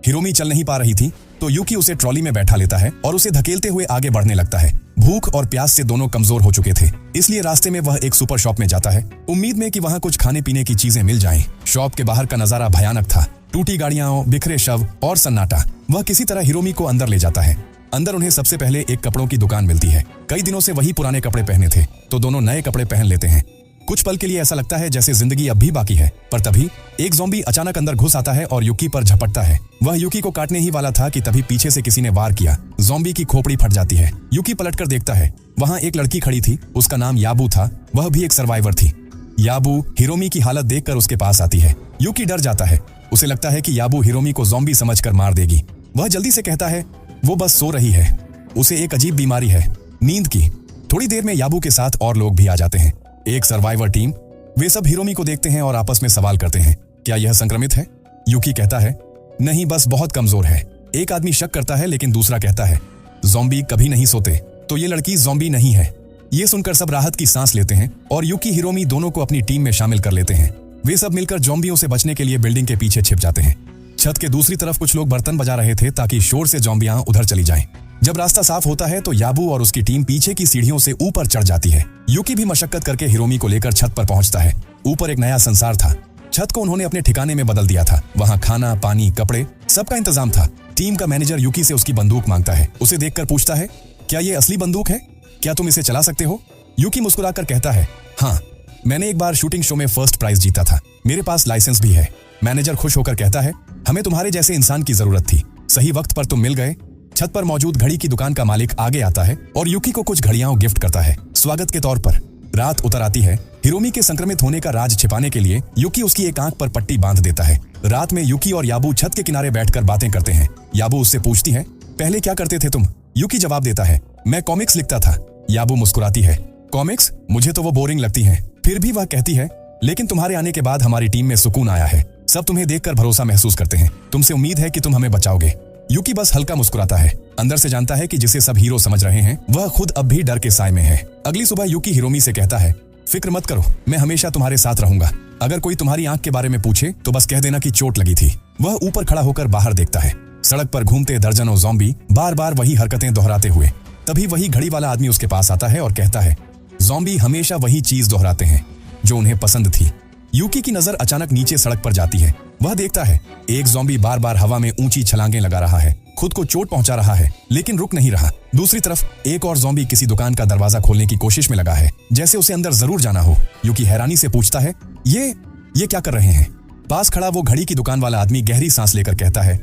हिरोमी चल नहीं पा रही थी, तो यूकी उसे ट्रॉली में बैठा लेता है और उसे धकेलते हुए आगे बढ़ने लगता है। भूख और प्यास से दोनों कमजोर हो चुके थे, इसलिए रास्ते में वह एक सुपर शॉप में जाता है, उम्मीद में कि वहां कुछ खाने पीने की चीजें मिल जाएं। शॉप के बाहर का नजारा भयानक था। टूटी गाड़ियां, बिखरे शव और सन्नाटा। वह किसी तरह हिरोमी को अंदर ले जाता है। अंदर उन्हें सबसे पहले एक कपड़ों की दुकान मिलती है। कई दिनों से वही पुराने कपड़े पहने थे, तो दोनों नए कपड़े पहन लेते हैं। कुछ पल के लिए ऐसा लगता है जैसे जिंदगी अब भी बाकी है, पर तभी एक ज़ॉम्बी अचानक अंदर घुस आता है और यूकी पर झपटता है। वह यूकी को काटने ही वाला था कि तभी पीछे से किसी ने वार किया। ज़ॉम्बी की खोपड़ी फट जाती है। यूकी पलटकर देखता है, वहां एक लड़की खड़ी थी। उसका नाम याबू था। वह भी एक सर्वाइवर थी। याबू हिरोमी की हालत देखकर उसके पास आती है। यूकी डर जाता है। उसे लगता है कि याबू हिरोमी को ज़ॉम्बी समझकर मार देगी। वह जल्दी से कहता है, वो बस सो रही है, उसे एक अजीब बीमारी है, नींद की। थोड़ी देर में याबू के साथ और लोग भी आ जाते हैं, एक सर्वाइवर टीम। वे सब हिरोमी को देखते हैं और आपस में सवाल करते हैं, क्या यह संक्रमित है? यूकी कहता है, नहीं, बस बहुत कमजोर है। एक आदमी शक करता है, लेकिन दूसरा कहता है, ज़ॉम्बी कभी नहीं सोते, तो ये लड़की ज़ॉम्बी नहीं है। ये सुनकर सब राहत की सांस लेते हैं और यूकी हिरोमी दोनों को अपनी टीम में शामिल कर लेते हैं। वे सब मिलकर ज़ॉम्बियों से बचने के लिए बिल्डिंग के पीछे छिप जाते हैं। छत के दूसरी तरफ कुछ लोग बर्तन बजा रहे थे ताकि शोर से ज़ॉम्बियां उधर चली जाएं। जब रास्ता साफ होता है तो याबू और उसकी टीम पीछे की सीढ़ियों से ऊपर चढ़ जाती है। यूकी भी मशक्कत करके हिरोमी को लेकर छत पर पहुंचता है। ऊपर एक नया संसार था। छत को उन्होंने अपने ठिकाने में बदल दिया था। वहां खाना, पानी, कपड़े, सबका इंतजाम था। टीम का मैनेजर यूकी से उसकी बंदूक मांगता है। उसे देखकर पूछता है, क्या ये असली बंदूक है? क्या तुम इसे चला सकते हो? यूकी मुस्कुराकर कहता है, हाँ, मैंने एक बार शूटिंग शो में फर्स्ट प्राइज जीता था। मेरे पास लाइसेंस भी है। मैनेजर खुश होकर कहता है, हमें तुम्हारे जैसे इंसान की जरूरत थी। सही वक्त पर तुम मिल गए। छत पर मौजूद घड़ी की दुकान का मालिक आगे आता है और यूकी को कुछ घड़ियां गिफ्ट करता है स्वागत के तौर पर। रात उतर आती है। हिरोमी के संक्रमित होने का राज छिपाने के लिए यूकी उसकी एक आंख पर पट्टी बांध देता है। रात में यूकी और याबू छत के किनारे बैठकर बातें करते हैं। याबू उससे पूछती है, पहले क्या करते थे तुम? यूकी जवाब देता है, मैं कॉमिक्स लिखता था। याबू मुस्कुराती है, कॉमिक्स? मुझे तो वो बोरिंग लगती है। फिर भी वह कहती है, लेकिन तुम्हारे आने के बाद हमारी टीम में सुकून आया है। सब तुम्हें देखकर भरोसा महसूस करते हैं। तुमसे उम्मीद है कि तुम हमें बचाओगे। यूकी बस हल्का मुस्कुराता है। अंदर से जानता है कि जिसे सब हीरो समझ रहे हैं, वह खुद अब भी डर के साए में है। अगली सुबह यूकी हिरोमी से कहता है, फिक्र मत करो, मैं हमेशा तुम्हारे साथ रहूंगा। अगर कोई तुम्हारी आंख के बारे में पूछे तो बस कह देना कि चोट लगी थी। वह ऊपर खड़ा होकर बाहर देखता है। सड़क पर घूमते दर्जनों ज़ॉम्बी बार बार वही हरकतें दोहराते हुए। तभी वही घड़ी वाला आदमी उसके पास आता है और कहता है, ज़ॉम्बी हमेशा वही चीज दोहराते हैं जो उन्हें पसंद थी। यूकी की नजर अचानक नीचे सड़क पर जाती है। वह देखता है एक ज़ॉम्बी बार बार हवा में ऊंची छलांगें लगा रहा है, खुद को चोट पहुंचा रहा है, लेकिन रुक नहीं रहा। दूसरी तरफ एक और ज़ॉम्बी किसी दुकान का दरवाजा खोलने की कोशिश में लगा है, जैसे उसे अंदर जरूर जाना हो। यूकी हैरानी से पूछता है, ये क्या कर रहे हैं? पास खड़ा वो घड़ी की दुकान वाला आदमी गहरी सांस लेकर कहता है,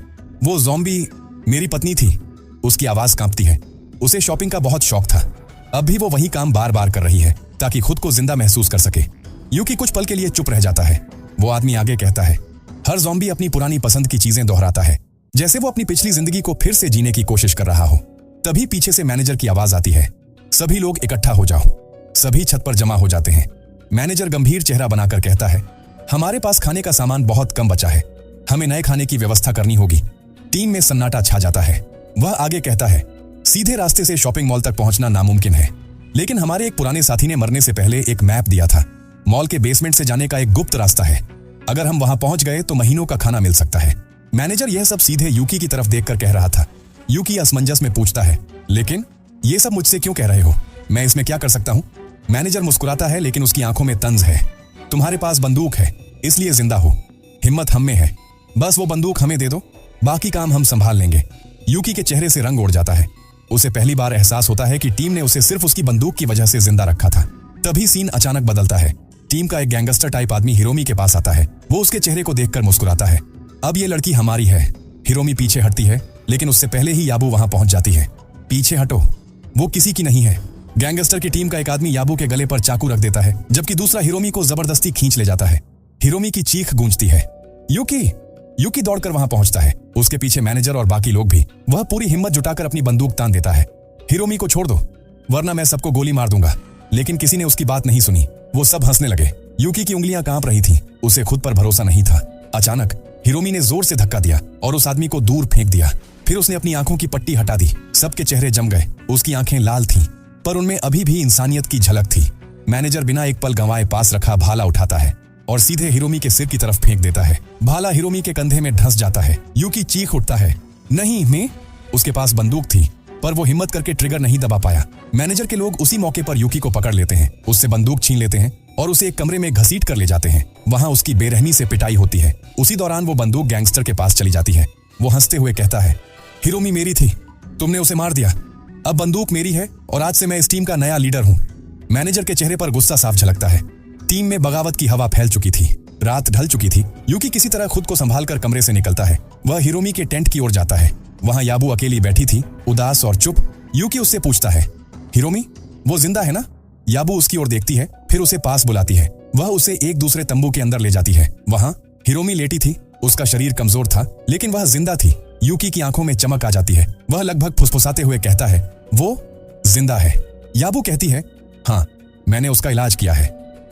वो ज़ॉम्बी मेरी पत्नी थी। उसकी आवाज कांपती है। उसे शॉपिंग का बहुत शौक था। अब भी वो वही काम बार बार कर रही है ताकि खुद को जिंदा महसूस कर सके। यूकी कुछ पल के लिए चुप रह जाता है। वो आदमी आगे कहता है, हर ज़ॉम्बी अपनी पुरानी पसंद की चीजें दोहराता है, जैसे वो अपनी पिछली जिंदगी को फिर से जीने की कोशिश कर रहा हो। तभी पीछे से मैनेजर की आवाज आती है, सभी लोग इकट्ठा हो जाओ। सभी छत पर जमा हो जाते हैं। मैनेजर गंभीर चेहरा बनाकर कहता है, हमारे पास खाने का सामान बहुत कम बचा है, हमें नए खाने की व्यवस्था करनी होगी। टीम में सन्नाटा छा जाता है। वह आगे कहता है, सीधे रास्ते से शॉपिंग मॉल तक पहुंचना नामुमकिन है, लेकिन हमारे एक पुराने साथी ने मरने से पहले एक मैप दिया था। मॉल के बेसमेंट से जाने का एक गुप्त रास्ता है, अगर हम वहां पहुंच गए तो महीनों का खाना मिल सकता है। मैनेजर यह सब सीधे यूकी की तरफ देखकर कह रहा था। यूकी असमंजस में पूछता है, लेकिन ये सब मुझसे क्यों कह रहे हो, मैं इसमें क्या कर सकता हूं? मैनेजर मुस्कुराता है, लेकिन उसकी आंखों में तंज है। तुम्हारे पास बंदूक है, इसलिए जिंदा हो। हिम्मत हम में है, बस वो बंदूक हमें दे दो, बाकी काम हम संभाल लेंगे। यूकी के चेहरे से रंग उड़ जाता है। उसे पहली बार एहसास होता है कि टीम ने उसे सिर्फ उसकी बंदूक की वजह से जिंदा रखा था। तभी सीन अचानक बदलता है। टीम का एक गैंगस्टर टाइप आदमी हिरोमी के पास आता है। वो उसके चेहरे को देखकर मुस्कुराता है। अब ये लड़की हमारी है। हिरोमी पीछे हटती है, लेकिन उससे पहले ही याबू वहां पहुंच जाती है। पीछे हटो, वो किसी की नहीं है। गैंगस्टर की टीम का एक आदमी याबू के गले पर चाकू रख देता है, जबकि दूसरा हिरोमी को जबरदस्ती खींच ले जाता है। हिरोमी की चीख गूंजती है, यूकी। यूकी दौड़कर वहां पहुंचता है, उसके पीछे मैनेजर और बाकी लोग भी। वह पूरी हिम्मत जुटाकर अपनी बंदूक तान देता है। हिरोमी को छोड़ दो, वरना मैं सबको गोली मार दूंगा। लेकिन किसी ने उसकी बात नहीं सुनी। वो सब हंसने लगे। यूकी की उंगलियां कांप रही थीं, उसे खुद पर भरोसा नहीं था। अचानक हिरोमी ने जोर से धक्का दिया और उस आदमी को दूर फेंक दिया। फिर उसने अपनी आंखों की पट्टी हटा दी। सबके चेहरे जम गए। उसकी आंखें लाल थीं, पर उनमें अभी भी इंसानियत की झलक थी। मैनेजर बिना एक पल गंवाए पास रखा भाला उठाता है और सीधे हिरोमी के सिर की तरफ फेंक देता है। भाला हिरोमी के कंधे में धंस जाता है। यूकी चीख उठता है, नहीं मैं। उसके पास बंदूक थी, पर वो हिम्मत करके ट्रिगर नहीं दबा पाया। मैनेजर के लोग उसी मौके पर यूकी को पकड़ लेते हैं, उससे बंदूक छीन लेते हैं और उसे एक कमरे में घसीट कर ले जाते हैं। वहां उसकी बेरहमी से पिटाई होती है। उसी दौरान वो बंदूक गैंगस्टर के पास चली जाती है। वो हंसते हुए कहता है, हिरोमी मेरी थी, तुमने उसे मार दिया। अब बंदूक मेरी है और आज से मैं इस टीम का नया लीडर हूं। मैनेजर के चेहरे पर गुस्सा साफ झलकता है। टीम में बगावत की हवा फैल चुकी थी। रात ढल चुकी थी। यूकी किसी तरह खुद को संभाल कर कमरे से निकलता है। वह हिरोमी के टेंट की ओर जाता है। वहां याबू अकेली बैठी थी, उदास और चुप। यूकी उससे पूछता है, हिरोमी वो जिंदा है ना? याबू उसकी ओर देखती है, फिर उसे पास बुलाती है। वह उसे एक दूसरे तंबू के अंदर ले जाती है। वहां हिरोमी लेटी थी। उसका शरीर कमजोर था, लेकिन वह जिंदा थी। यूकी की आंखों में चमक आ जाती है। वह लगभग फुसफुसाते हुए कहता है, वो जिंदा है। याबू कहती है, हाँ, मैंने उसका इलाज किया है।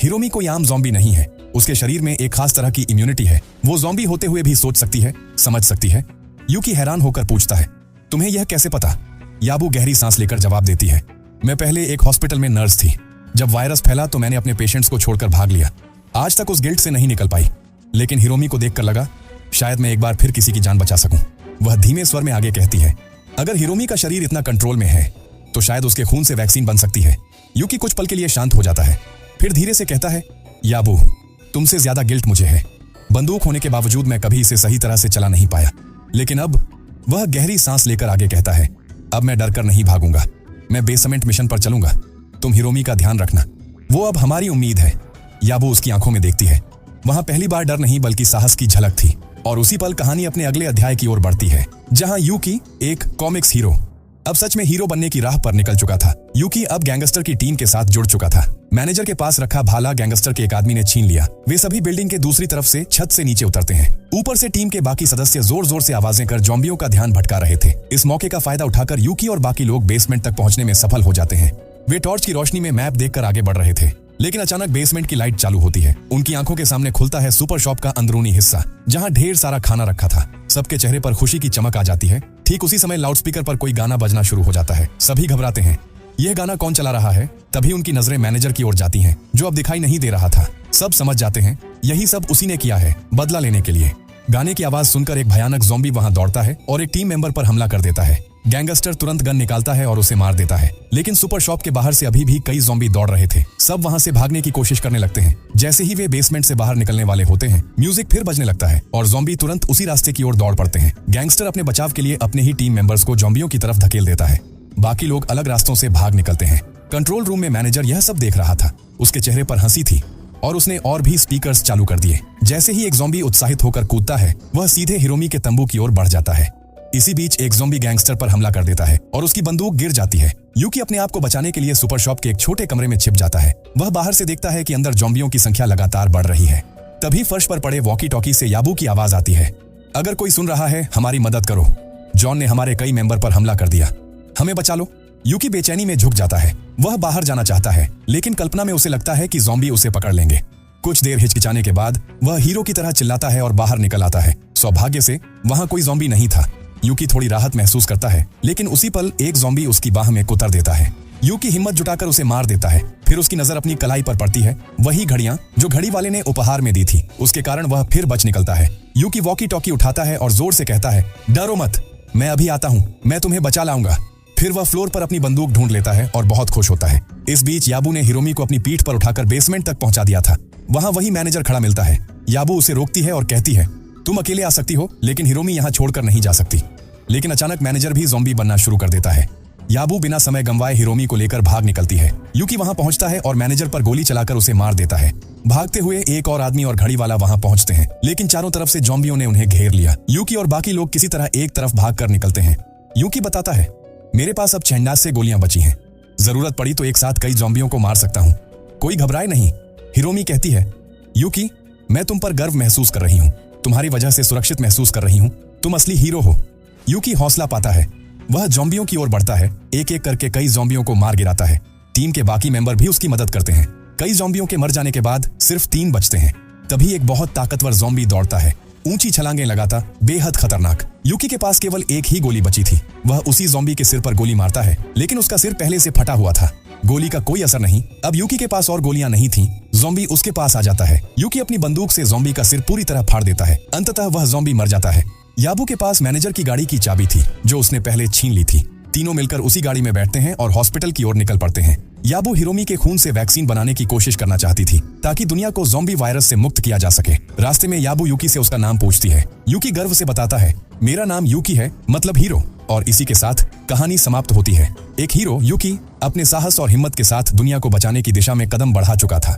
हिरोमी कोई आम ज़ॉम्बी नहीं है। उसके शरीर में एक खास तरह की इम्यूनिटी है। वो ज़ॉम्बी होते हुए भी सोच सकती है, समझ सकती है। यूकी हैरान होकर पूछता है, तुम्हें यह कैसे पता? याबू गहरी सांस लेकर जवाब देती है, मैं पहले एक हॉस्पिटल में नर्स थी। जब वायरस फैला तो मैंने अपने पेशेंट्स को छोड़कर भाग लिया। आज तक उस गिल्ट से नहीं निकल पाई, लेकिन हिरोमी को देखकर लगा शायद मैं एक बार फिर किसी की जान बचा सकूं। वह धीमे स्वर में आगे कहती है, अगर हिरोमी का शरीर इतना कंट्रोल में है तो शायद उसके खून से वैक्सीन बन सकती है। यूकी कुछ पल के लिए शांत हो जाता है, फिर धीरे से कहता है, याबू तुमसे ज्यादा गिल्ट मुझे है। बंदूक होने के बावजूद मैं कभी इसे सही तरह से चला नहीं पाया। लेकिन अब वह गहरी सांस लेकर आगे कहता है, अब मैं डरकर नहीं भागूंगा। मैं बेसमेंट मिशन पर चलूंगा। तुम हिरोमी का ध्यान रखना, वो अब हमारी उम्मीद है। याबू उसकी आंखों में देखती है। वहां पहली बार डर नहीं बल्कि साहस की झलक थी। और उसी पल कहानी अपने अगले अध्याय की ओर बढ़ती है, जहां यूकी एक कॉमिक्स हीरो अब सच में हीरो बनने की राह पर निकल चुका था। यूकी अब गैंगस्टर की टीम के साथ जुड़ चुका था। मैनेजर के पास रखा भाला गैंगस्टर के एक आदमी ने छीन लिया। वे सभी बिल्डिंग के दूसरी तरफ से छत से नीचे उतरते हैं। ऊपर से टीम के बाकी सदस्य जोर जोर से आवाजें कर ज़ॉम्बियों का ध्यान भटका रहे थे। इस मौके का फायदा उठाकर यूकी और बाकी लोग बेसमेंट तक पहुंचने में सफल हो जाते हैं। वे टॉर्च की रोशनी में मैप देखकर आगे बढ़ रहे थे, लेकिन अचानक बेसमेंट की लाइट चालू होती है। उनकी आंखों के सामने खुलता है सुपर शॉप का अंदरूनी हिस्सा, जहां ढेर सारा खाना रखा था। सबके चेहरे पर खुशी की चमक आ जाती है। ठीक उसी समय लाउडस्पीकर पर कोई गाना बजना शुरू हो जाता है। सभी घबराते हैं, यह गाना कौन चला रहा है? तभी उनकी नजरें मैनेजर की ओर जाती हैं, जो अब दिखाई नहीं दे रहा था। सब समझ जाते हैं, यही सब उसी ने किया है, बदला लेने के लिए। गाने की आवाज सुनकर एक भयानक ज़ॉम्बी वहां दौड़ता है और एक टीम मेंबर पर हमला कर देता है। गैंगस्टर तुरंत गन निकालता है और उसे मार देता है, लेकिन सुपर शॉप के बाहर से अभी भी कई ज़ॉम्बी दौड़ रहे थे। सब वहां से भागने की कोशिश करने लगते हैं। जैसे ही वे बेसमेंट से बाहर निकलने वाले होते हैं, म्यूजिक फिर बजने लगता है और ज़ॉम्बी तुरंत उसी रास्ते की ओर दौड़ पड़ते हैं। गैंगस्टर अपने बचाव के लिए अपने ही टीम मेंबर्स को ज़ॉम्बियों की तरफ धकेल देता है। बाकी लोग अलग रास्तों से भाग निकलते हैं। कंट्रोल रूम में मैनेजर यह सब देख रहा था। उसके चेहरे पर हंसी थी और उसने और भी स्पीकर्स चालू कर दिए। जैसे ही एक ज़ॉम्बी उत्साहित होकर कूदता है, वह सीधे हिरोमी के तंबू की ओर बढ़ जाता है। इसी बीच एक ज़ॉम्बी गैंगस्टर पर हमला कर देता है और उसकी बंदूक गिर जाती है। यूकी अपने आप को बचाने के लिए सुपर शॉप के एक छोटे कमरे में छिप जाता है। वह बाहर से देखता है कि अंदर ज़ॉम्बियों की संख्या लगातार बढ़ रही है। तभी फर्श पर पड़े वॉकी टॉकी से याबू की आवाज आती है, अगर कोई सुन रहा है हमारी मदद करो, जॉन ने हमारे कई मेंबर पर हमला कर दिया, हमें बचा लो। यूकी बेचैनी में झुक जाता है। वह बाहर जाना चाहता है, लेकिन कल्पना में उसे लगता है कि ज़ॉम्बी उसे पकड़ लेंगे। कुछ देर हिचकिचाने के बाद वह हीरो की तरह चिल्लाता है और बाहर निकल आता है। सौभाग्य से वहां कोई ज़ॉम्बी नहीं था। यूकी थोड़ी राहत महसूस करता है, लेकिन उसी पल एक ज़ॉम्बी उसकी बाह में कुतर देता है। यूकी हिम्मत जुटाकर उसे मार देता है। फिर उसकी नजर अपनी कलाई पर पड़ती है, वही घड़ियां जो घड़ी वाले ने उपहार में दी थी। उसके कारण वह फिर बच निकलता है। यूकी वॉकी टॉकी उठाता है और जोर से कहता है, डरो मत, मैं अभी आता हूँ, मैं तुम्हें बचा लाऊंगा। फिर वह फ्लोर पर अपनी बंदूक ढूंढ लेता है और बहुत खुश होता है। इस बीच याबू ने हिरोमी को अपनी पीठ पर उठाकर बेसमेंट तक पहुंचा दिया था। वहां वही मैनेजर खड़ा मिलता है। याबू उसे रोकती है और कहती है, तुम अकेले आ सकती हो, लेकिन हिरोमी यहाँ छोड़कर नहीं जा सकती। लेकिन अचानक मैनेजर भी ज़ॉम्बी बनना शुरू कर देता है। याबू बिना समय गंवाए हिरोमी को लेकर भाग निकलती है। यूकी वहां पहुंचता है और मैनेजर पर गोली चलाकर उसे मार देता है। भागते हुए एक और आदमी और घड़ी वाला वहां पहुंचते हैं, लेकिन चारों तरफ से ज़ॉम्बियों ने उन्हें घेर लिया। यूकी और बाकी लोग किसी तरह एक तरफ भागकर निकलते हैं। यूकी बताता है, मेरे पास अब 6 से गोलियां बची हैं, जरूरत पड़ी तो एक साथ कई ज़ॉम्बियों को मार सकता हूं, कोई घबराए नहीं। हिरोमी कहती है, यूकी मैं तुम पर गर्व महसूस कर रही हूं, तुम्हारी वजह से सुरक्षित महसूस कर रही हूं, तुम असली हीरो हो। यूकी हौसला पाता है। वह ज़ॉम्बियों की ओर बढ़ता है, एक एक करके कई ज़ॉम्बियों को मार गिराता है। टीम के बाकी मेंबर भी उसकी मदद करते हैं। कई ज़ॉम्बियों के मर जाने के बाद सिर्फ 3 बचते हैं। तभी एक बहुत ताकतवर ज़ॉम्बी दौड़ता है, ऊंची छलांगें लगाता, बेहद खतरनाक। यूकी के पास केवल एक ही गोली बची थी। वह उसी ज़ॉम्बी के सिर पर गोली मारता है, लेकिन उसका सिर पहले से फटा हुआ था। गोली का कोई असर नहीं। अब यूकी के पास और गोलियां नहीं थीं। ज़ॉम्बी उसके पास आ जाता है। यूकी अपनी बंदूक से ज़ॉम्बी का सिर पूरी तरह फाड़ देता है। अंततः वह ज़ॉम्बी मर जाता है। याबू के पास मैनेजर की गाड़ी की चाबी थी, जो उसने पहले छीन ली थी। तीनों मिलकर उसी गाड़ी में बैठते हैं और हॉस्पिटल की ओर निकल पड़ते हैं। याबू हिरोमी के खून से वैक्सीन बनाने की कोशिश करना चाहती थी, ताकि दुनिया को ज़ॉम्बी वायरस से मुक्त किया जा सके। रास्ते में याबू यूकी से उसका नाम पूछती है। यूकी गर्व से बताता है, मेरा नाम यूकी है, मतलब हीरो। और इसी के साथ कहानी समाप्त होती है। एक हीरो यूकी अपने साहस और हिम्मत के साथ दुनिया को बचाने की दिशा में कदम बढ़ा चुका था।